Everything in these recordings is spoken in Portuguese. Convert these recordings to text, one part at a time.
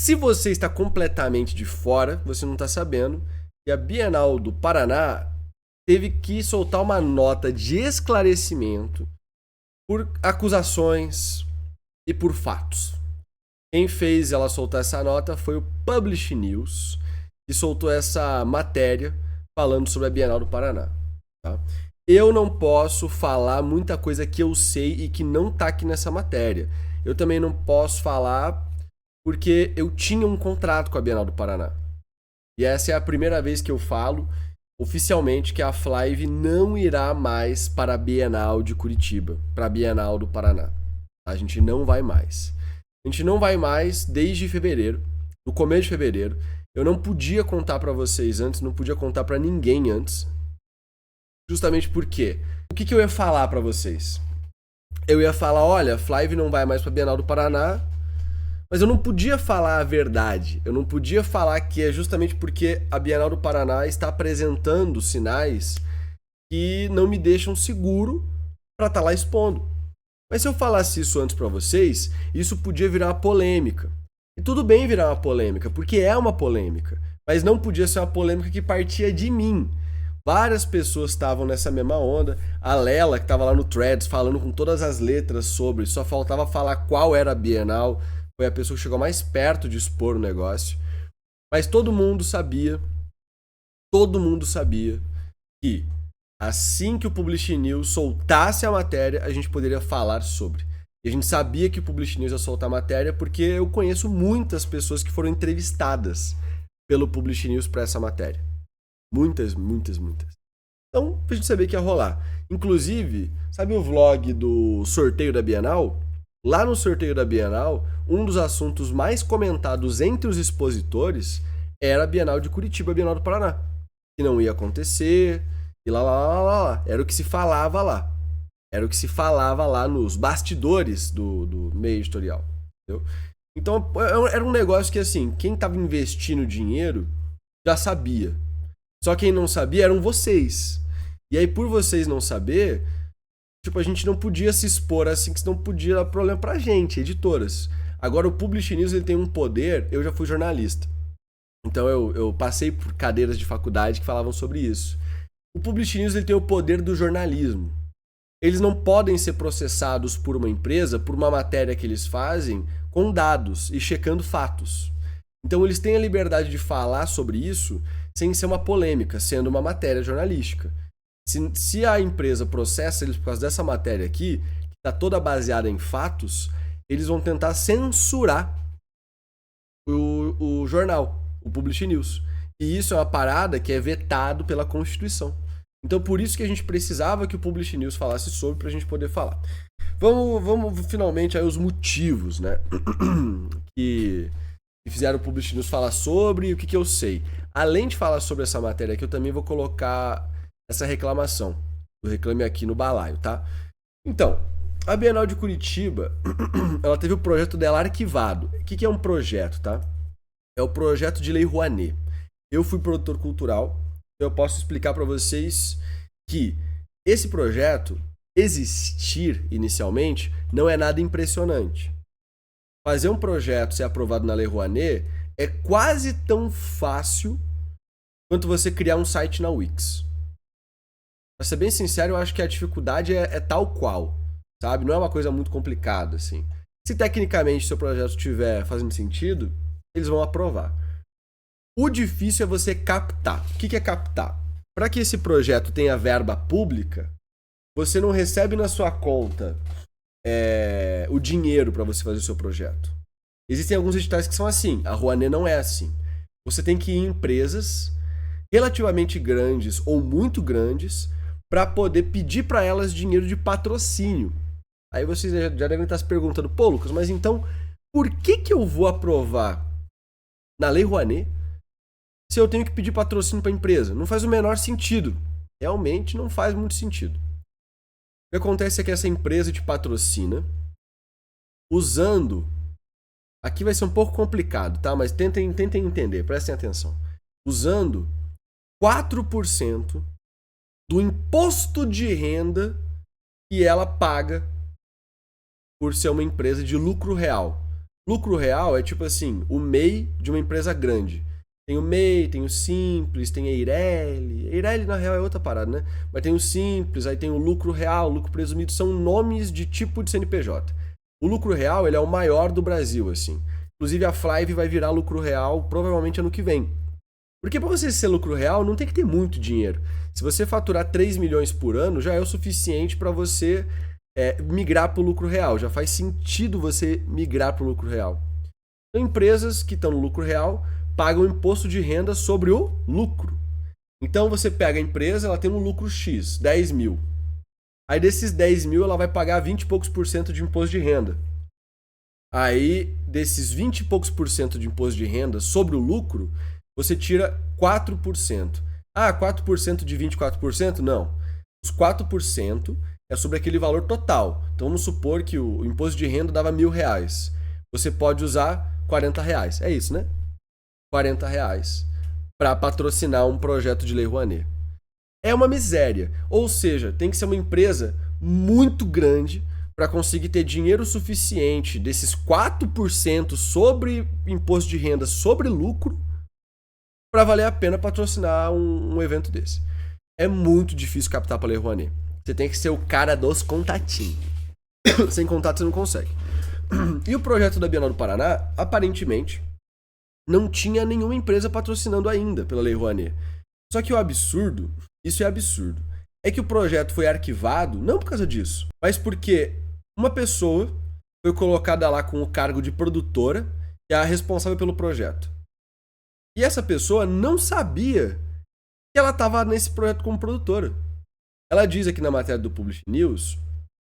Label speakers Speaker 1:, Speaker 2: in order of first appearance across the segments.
Speaker 1: Se você está completamente de fora, você não está sabendo, e a Bienal do Paraná teve que soltar uma nota de esclarecimento por acusações e por fatos. Quem fez ela soltar essa nota foi o Publish News, que soltou essa matéria falando sobre a Bienal do Paraná. Tá? Eu não posso falar muita coisa que eu sei e que não tá aqui nessa matéria. Eu também não posso falar porque eu tinha um contrato com a Bienal do Paraná. E essa é a primeira vez que eu falo oficialmente que a Flive não irá mais para a Bienal de Curitiba, para a Bienal do Paraná. A gente não vai mais. A gente não vai mais desde fevereiro, no começo de fevereiro. Eu não podia contar para vocês antes, não podia contar para ninguém antes. Justamente porque o que eu ia falar para vocês? Eu ia falar, olha, a Flive não vai mais para a Bienal do Paraná, mas eu não podia falar a verdade. Eu não podia falar que é justamente porque a Bienal do Paraná está apresentando sinais que não me deixam seguro para estar lá expondo. Mas se eu falasse isso antes para vocês, isso podia virar uma polêmica. E tudo bem virar uma polêmica, porque é uma polêmica. Mas não podia ser uma polêmica que partia de mim. Várias pessoas estavam nessa mesma onda. A Lela, que estava lá no Threads, falando com todas as letras sobre, só faltava falar qual era a Bienal. Foi a pessoa que chegou mais perto de expor o negócio. Mas todo mundo sabia que assim que o Publish News soltasse a matéria, a gente poderia falar sobre. E a gente sabia que o Publish News ia soltar a matéria porque eu conheço muitas pessoas que foram entrevistadas pelo Publish News para essa matéria. Muitas. Então, a gente sabia que ia rolar. Inclusive, sabe o vlog do sorteio da Bienal? Lá no sorteio da Bienal, um dos assuntos mais comentados entre os expositores era a Bienal de Curitiba, a Bienal do Paraná. Que não ia acontecer, e lá. Era o que se falava lá. Era o que se falava lá nos bastidores do meio editorial. Entendeu? Então, era um negócio que, assim, quem estava investindo dinheiro já sabia. Só quem não sabia eram vocês. E aí, por vocês não saber, tipo, a gente não podia se expor assim, que senão podia dar problema pra gente, editoras. Agora, o Publish News, ele tem um poder. Eu já fui jornalista. Então, eu passei por cadeiras de faculdade que falavam sobre isso. O Publish News, ele tem o poder do jornalismo. Eles não podem ser processados por uma empresa por uma matéria que eles fazem com dados e checando fatos. Então, eles têm a liberdade de falar sobre isso sem ser uma polêmica, sendo uma matéria jornalística. Se a empresa processa eles por causa dessa matéria aqui, que está toda baseada em fatos, eles vão tentar censurar o jornal, o Publish News. E isso é uma parada que é vetado pela Constituição. Então, por isso que a gente precisava que o Publish News falasse sobre para a gente poder falar. Vamos finalmente aí os motivos, né? que fizeram o Publish News falar sobre e o que eu sei. Além de falar sobre essa matéria aqui, eu também vou colocar essa reclamação. Eu reclame aqui no balaio, tá? Então, a Bienal de Curitiba, ela teve o projeto dela arquivado. O que é um projeto, tá? É o projeto de Lei Rouanet. Eu fui produtor cultural, eu posso explicar para vocês que esse projeto existir inicialmente não é nada impressionante. Fazer um projeto ser aprovado na Lei Rouanet é quase tão fácil quanto você criar um site na Wix. Pra ser bem sincero, eu acho que a dificuldade é tal qual, sabe? Não é uma coisa muito complicada, assim. Se tecnicamente seu projeto estiver fazendo sentido, eles vão aprovar. O difícil é você captar. O que é captar? Para que esse projeto tenha verba pública, você não recebe na sua conta o dinheiro para você fazer o seu projeto. Existem alguns editais que são assim. A Rouanet não é assim. Você tem que ir em empresas relativamente grandes ou muito grandes para poder pedir para elas dinheiro de patrocínio. Aí vocês já devem estar se perguntando, pô, Lucas, mas então por que eu vou aprovar na Lei Rouanet se eu tenho que pedir patrocínio para a empresa? Não faz o menor sentido. Realmente não faz muito sentido. O que acontece é que essa empresa te patrocina usando... Aqui vai ser um pouco complicado, tá? Mas tentem entender, prestem atenção. Usando 4% do imposto de renda que ela paga por ser uma empresa de lucro real. Lucro real é tipo assim, o MEI de uma empresa grande. Tem o MEI, tem o Simples, tem a Eireli. Eireli, na real, é outra parada, né? Mas tem o Simples, aí tem o lucro real, o lucro presumido. São nomes de tipo de CNPJ. O lucro real, ele é o maior do Brasil, assim. Inclusive, a Flive vai virar lucro real provavelmente ano que vem. Porque para você ser lucro real, não tem que ter muito dinheiro. Se você faturar 3 milhões por ano, já é o suficiente para você migrar para o lucro real. Já faz sentido você migrar para o lucro real. Então, empresas que estão no lucro real pagam imposto de renda sobre o lucro. Então, você pega a empresa, ela tem um lucro X, 10 mil. Aí, desses 10 mil, ela vai pagar 20 e poucos por cento de imposto de renda. Aí, desses 20 e poucos por cento de imposto de renda sobre o lucro, você tira 4%. Ah, 4% de 24%? Não. Os 4% é sobre aquele valor total. Então vamos supor que o imposto de renda dava R$1.000. Você pode usar R$40. É isso, né? R$40 para patrocinar um projeto de Lei Rouanet. É uma miséria. Ou seja, tem que ser uma empresa muito grande para conseguir ter dinheiro suficiente desses 4% sobre imposto de renda sobre lucro para valer a pena patrocinar um evento desse. É muito difícil captar para Lei Rouanet. Você tem que ser o cara dos contatinhos. Sem contato você não consegue. E o projeto da Bienal do Paraná, aparentemente, não tinha nenhuma empresa patrocinando ainda pela Lei Rouanet. Só que o absurdo, isso é absurdo, é que o projeto foi arquivado não por causa disso, mas porque uma pessoa foi colocada lá com o cargo de produtora, que é a responsável pelo projeto. E essa pessoa não sabia que ela estava nesse projeto como produtora. Ela diz aqui na matéria do Publish News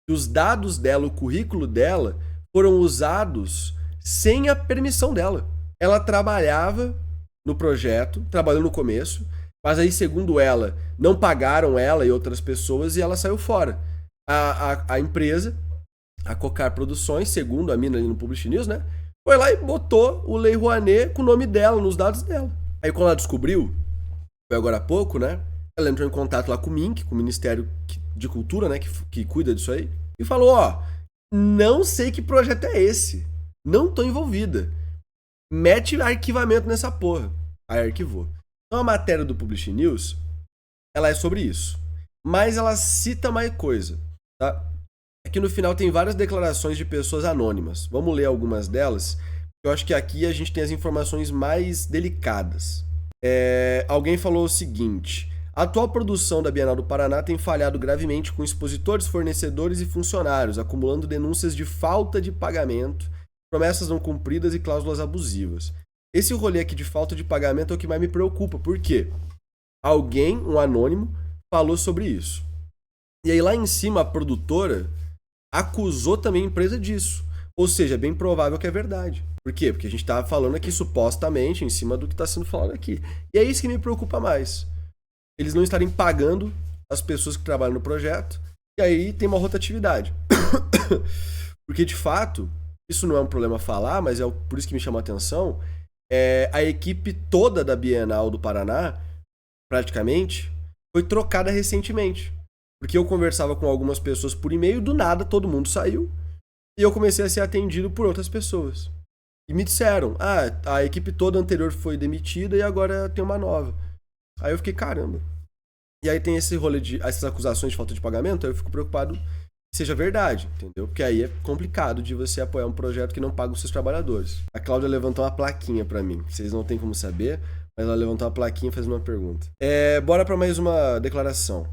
Speaker 1: que os dados dela, o currículo dela, foram usados sem a permissão dela. Ela trabalhava no projeto, trabalhou no começo, mas aí, segundo ela, não pagaram ela e outras pessoas e ela saiu fora. A empresa, a Cocar Produções, segundo a mina ali no Publish News, né? Foi lá e botou o Lei Rouanet com o nome dela, nos dados dela. Aí quando ela descobriu, foi agora há pouco, né? Ela entrou em contato lá com o MINC, com o Ministério de Cultura, né? Que cuida disso aí. E falou, ó, não sei que projeto é esse. Não tô envolvida. Mete arquivamento nessa porra. Aí arquivou. Então a matéria do Publish News, ela é sobre isso. Mas ela cita mais coisa, tá? Aqui no final tem várias declarações de pessoas anônimas. Vamos ler algumas delas. Eu acho que aqui a gente tem as informações mais delicadas. Alguém falou o seguinte: a atual produção da Bienal do Paraná tem falhado gravemente com expositores, fornecedores e funcionários, acumulando denúncias de falta de pagamento, promessas não cumpridas e cláusulas abusivas. Esse rolê aqui de falta de pagamento é o que mais me preocupa. Por quê? Alguém, um anônimo, falou sobre isso. E aí lá em cima a produtora acusou também a empresa disso. Ou seja, é bem provável que é verdade. Por quê? Porque a gente está falando aqui supostamente em cima do que está sendo falado aqui. E é isso que me preocupa mais. Eles não estarem pagando as pessoas que trabalham no projeto. E aí tem uma rotatividade. Porque de fato, isso não é um problema falar, mas é por isso que me chama a atenção. A equipe toda da Bienal do Paraná, praticamente, foi trocada recentemente. Porque eu conversava com algumas pessoas por e-mail, do nada todo mundo saiu. E eu comecei a ser atendido por outras pessoas. E me disseram, a equipe toda anterior foi demitida e agora tem uma nova. Aí eu fiquei, caramba. E aí tem esse rolê essas acusações de falta de pagamento, aí eu fico preocupado que seja verdade, entendeu? Porque aí é complicado de você apoiar um projeto que não paga os seus trabalhadores. A Cláudia levantou uma plaquinha pra mim. Vocês não têm como saber, mas ela levantou uma plaquinha e fez uma pergunta. Bora pra mais uma declaração.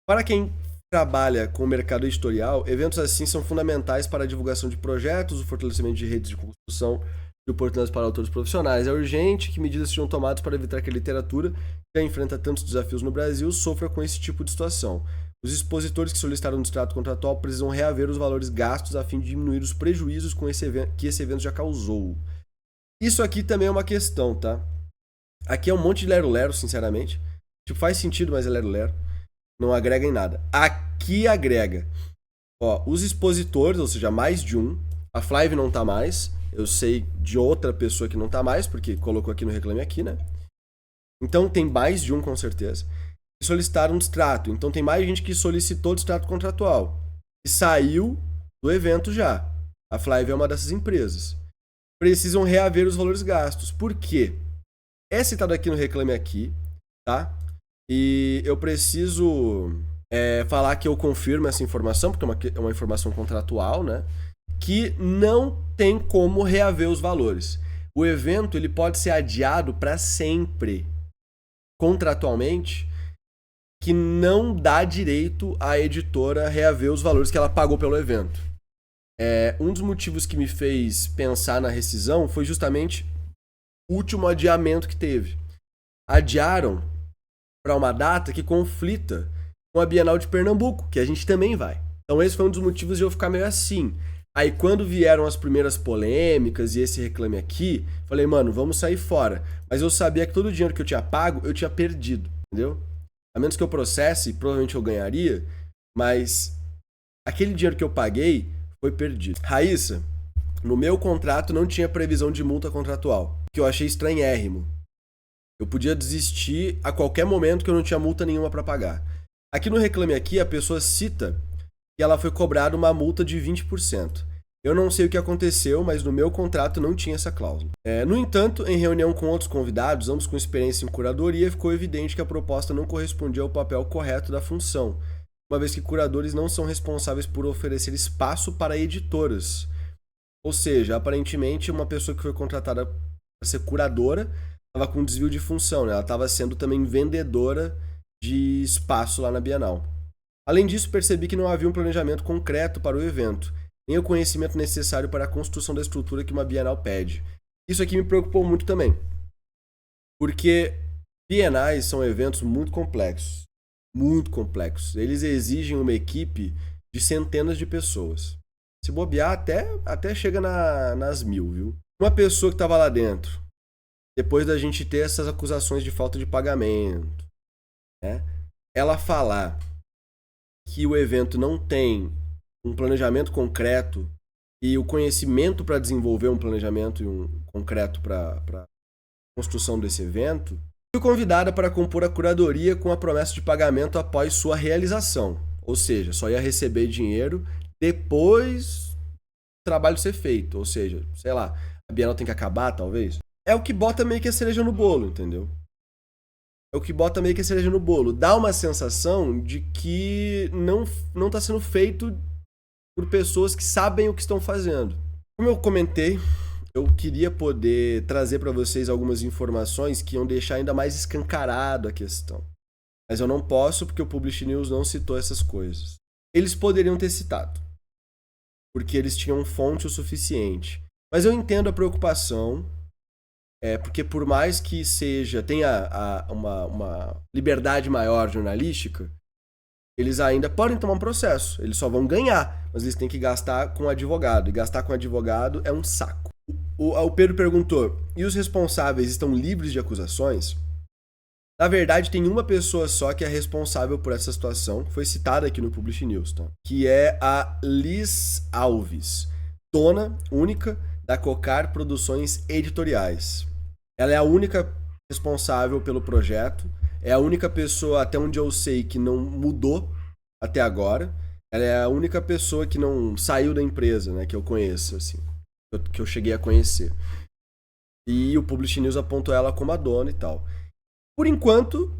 Speaker 1: Para quem trabalha com o mercado editorial, eventos assim são fundamentais para a divulgação de projetos, o fortalecimento de redes de construção de oportunidades para autores profissionais. É urgente que medidas sejam tomadas para evitar que a literatura, que já enfrenta tantos desafios no Brasil, sofra com esse tipo de situação. Os expositores que solicitaram um extrato contratual precisam reaver os valores gastos a fim de diminuir os prejuízos que esse evento já causou. Isso aqui também é uma questão, tá? Aqui é um monte de lero-lero, sinceramente. Tipo, faz sentido, mas é lero-lero. Não agrega em nada. Aqui agrega. Ó, os expositores, ou seja, mais de um. A Flive não tá mais. Eu sei de outra pessoa que não tá mais, porque colocou aqui no Reclame Aqui, né? Então tem mais de um, com certeza. E solicitaram um extrato. Então tem mais gente que solicitou o extrato contratual. E saiu do evento já. A Flyway é uma dessas empresas. Precisam reaver os valores gastos. Por quê? É citado aqui no Reclame Aqui, tá? E eu preciso falar que eu confirmo essa informação, porque é uma informação contratual, né? Que não tem como reaver os valores. O evento ele pode ser adiado para sempre, contratualmente, que não dá direito à editora reaver os valores que ela pagou pelo evento. Um dos motivos que me fez pensar na rescisão foi justamente o último adiamento que teve. Adiaram para uma data que conflita com a Bienal de Pernambuco, que a gente também vai. Então esse foi um dos motivos de eu ficar meio assim. Aí quando vieram as primeiras polêmicas e esse Reclame Aqui, falei, mano, vamos sair fora. Mas eu sabia que todo o dinheiro que eu tinha pago, eu tinha perdido, entendeu? A menos que eu processe, provavelmente eu ganharia, mas aquele dinheiro que eu paguei foi perdido. Raíssa, no meu contrato não tinha previsão de multa contratual, que eu achei estranhérrimo. Eu podia desistir a qualquer momento que eu não tinha multa nenhuma para pagar. Aqui no Reclame Aqui, a pessoa cita que ela foi cobrada uma multa de 20%. Eu não sei o que aconteceu, mas no meu contrato não tinha essa cláusula. No entanto, em reunião com outros convidados, ambos com experiência em curadoria, ficou evidente que a proposta não correspondia ao papel correto da função, uma vez que curadores não são responsáveis por oferecer espaço para editoras. Ou seja, aparentemente, uma pessoa que foi contratada para ser curadora estava com desvio de função, né? Ela estava sendo também vendedora de espaço lá na Bienal. Além disso, percebi que não havia um planejamento concreto para o evento, nem o conhecimento necessário para a construção da estrutura que uma Bienal pede. Isso aqui me preocupou muito também, porque bienais são eventos muito complexos. Muito complexos. Eles exigem uma equipe de centenas de pessoas. Se bobear, até chega nas 1000, viu? Uma pessoa que estava lá dentro, depois da gente ter essas acusações de falta de pagamento, né? Ela falar que o evento não tem um planejamento concreto e o conhecimento para desenvolver um planejamento concreto para a construção desse evento, fui convidada para compor a curadoria com a promessa de pagamento após sua realização. Ou seja, só ia receber dinheiro depois do trabalho ser feito. Ou seja, sei lá, a Bienal tem que acabar, talvez. É o que bota meio que a cereja no bolo, entendeu? É o que bota meio que a cereja no bolo. Dá uma sensação de que não está sendo feito por pessoas que sabem o que estão fazendo. Como eu comentei, eu queria poder trazer para vocês algumas informações que iam deixar ainda mais escancarado a questão. Mas eu não posso porque o Publish News não citou essas coisas. Eles poderiam ter citado, porque eles tinham fonte o suficiente. Mas eu entendo a preocupação, porque por mais que tenha uma liberdade maior jornalística, eles ainda podem tomar um processo. Eles só vão ganhar, mas eles têm que gastar com advogado. E gastar com advogado é um saco. O Pedro perguntou, e os responsáveis estão livres de acusações? Na verdade, tem uma pessoa só que é responsável por essa situação, que foi citada aqui no Publish News, tá? Que é a Liz Alves, dona única da Cocar Produções Editoriais. Ela é a única responsável pelo projeto, é a única pessoa, até onde eu sei, que não mudou até agora. Ela é a única pessoa que não saiu da empresa, né, que eu conheço, assim, que eu cheguei a conhecer. E o Publish News apontou ela como a dona e tal. Por enquanto,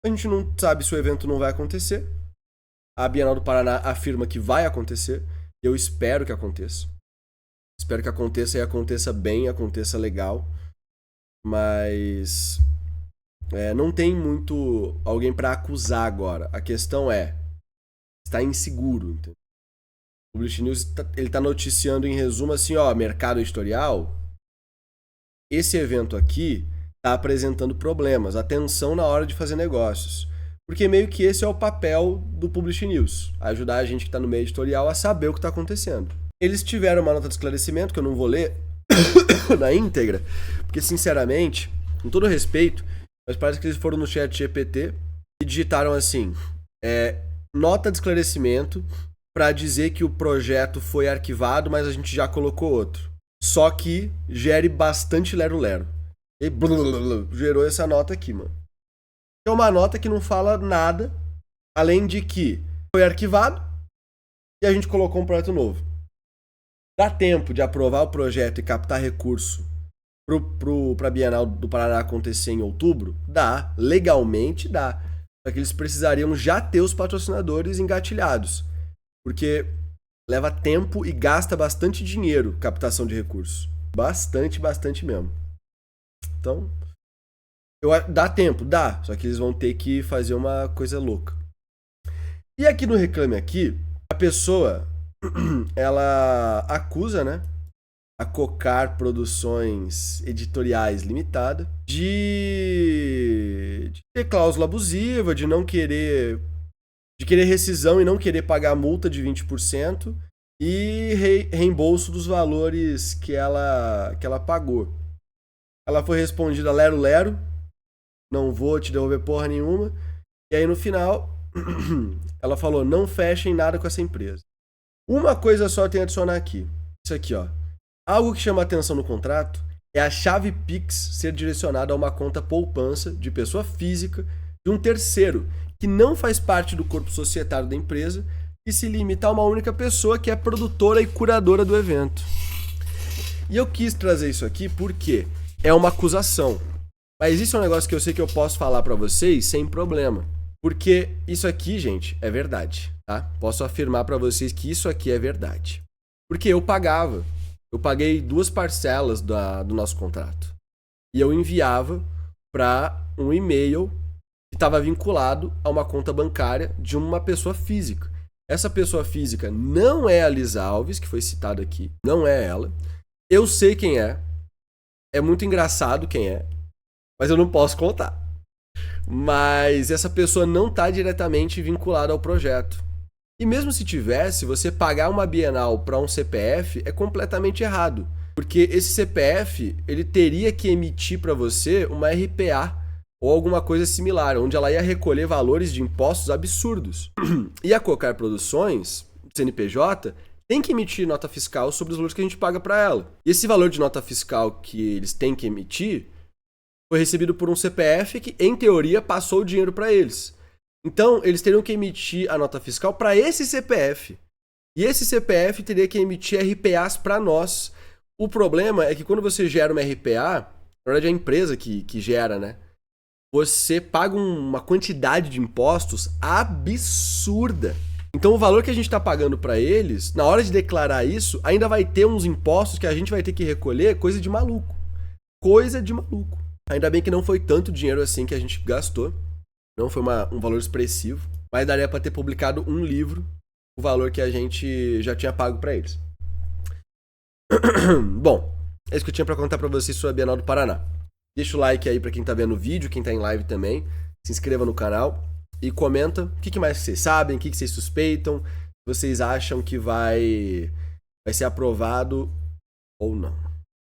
Speaker 1: a gente não sabe se o evento não vai acontecer. A Bienal do Paraná afirma que vai acontecer. Eu espero que aconteça. Espero que aconteça e aconteça bem, aconteça legal. Mas não tem muito alguém para acusar agora. A questão está inseguro. Entendeu? O Publish News ele tá noticiando em resumo assim, ó, mercado editorial. Esse evento aqui está apresentando problemas, atenção na hora de fazer negócios. Porque meio que esse é o papel do Publish News, ajudar a gente que está no meio editorial a saber o que está acontecendo. Eles tiveram uma nota de esclarecimento, que eu não vou ler na íntegra, porque sinceramente, com todo respeito, mas parece que eles foram no chat GPT e digitaram assim, nota de esclarecimento para dizer que o projeto foi arquivado, mas a gente já colocou outro. Só que gere bastante lero-lero. E gerou essa nota aqui, mano. É uma nota que não fala nada, além de que foi arquivado e a gente colocou um projeto novo. Dá tempo de aprovar o projeto e captar recurso para a Bienal do Paraná acontecer em outubro? Dá. Legalmente dá. Só que eles precisariam já ter os patrocinadores engatilhados. Porque leva tempo e gasta bastante dinheiro captação de recursos. Bastante mesmo. Então, dá tempo? Dá. Só que eles vão ter que fazer uma coisa louca. E aqui no Reclame Aqui, a pessoa, ela acusa, né, a Cocar Produções Editoriais Limitada de ter cláusula abusiva, de não querer, de querer rescisão e não querer pagar multa de 20% e reembolso dos valores que ela pagou. Ela foi respondida lero, não vou te devolver porra nenhuma. E aí no final, ela falou, não fechem nada com essa empresa. Uma coisa só tem a adicionar aqui. Isso aqui, ó. Algo que chama atenção no contrato é a chave Pix ser direcionada a uma conta poupança de pessoa física de um terceiro, que não faz parte do corpo societário da empresa e se limita a uma única pessoa que é produtora e curadora do evento. E eu quis trazer isso aqui porque é uma acusação. Mas isso é um negócio que eu sei que eu posso falar pra vocês sem problema. Porque isso aqui, gente, é verdade, tá? Posso afirmar pra vocês que isso aqui é verdade. Porque eu pagava. Eu paguei 2 parcelas do nosso contrato. E eu enviava para um e-mail que estava vinculado a uma conta bancária de uma pessoa física. Essa pessoa física não é a Liz Alves, que foi citada aqui. Não é ela. Eu sei quem é. É muito engraçado quem é. Mas eu não posso contar. Mas essa pessoa não está diretamente vinculada ao projeto. E mesmo se tivesse, você pagar uma Bienal para um CPF é completamente errado. Porque esse CPF, ele teria que emitir para você uma RPA ou alguma coisa similar, onde ela ia recolher valores de impostos absurdos. E a Cocar Produções, CNPJ, tem que emitir nota fiscal sobre os valores que a gente paga para ela. E esse valor de nota fiscal que eles têm que emitir foi recebido por um CPF que, em teoria, passou o dinheiro para eles. Então, eles teriam que emitir a nota fiscal para esse CPF. E esse CPF teria que emitir RPAs para nós. O problema é que quando você gera uma RPA, na verdade é a empresa que gera, né? Você paga uma quantidade de impostos absurda. Então, o valor que a gente está pagando para eles, na hora de declarar isso, ainda vai ter uns impostos que a gente vai ter que recolher, coisa de maluco. Coisa de maluco. Ainda bem que não foi tanto dinheiro assim que a gente gastou. Não foi um valor expressivo, mas daria para ter publicado um livro, o valor que a gente já tinha pago para eles. Bom, é isso que eu tinha para contar para vocês sobre a Bienal do Paraná. Deixa o like aí para quem tá vendo o vídeo, quem tá em live também. Se inscreva no canal e comenta o que mais vocês sabem, o que vocês suspeitam, vocês acham que vai ser aprovado ou não.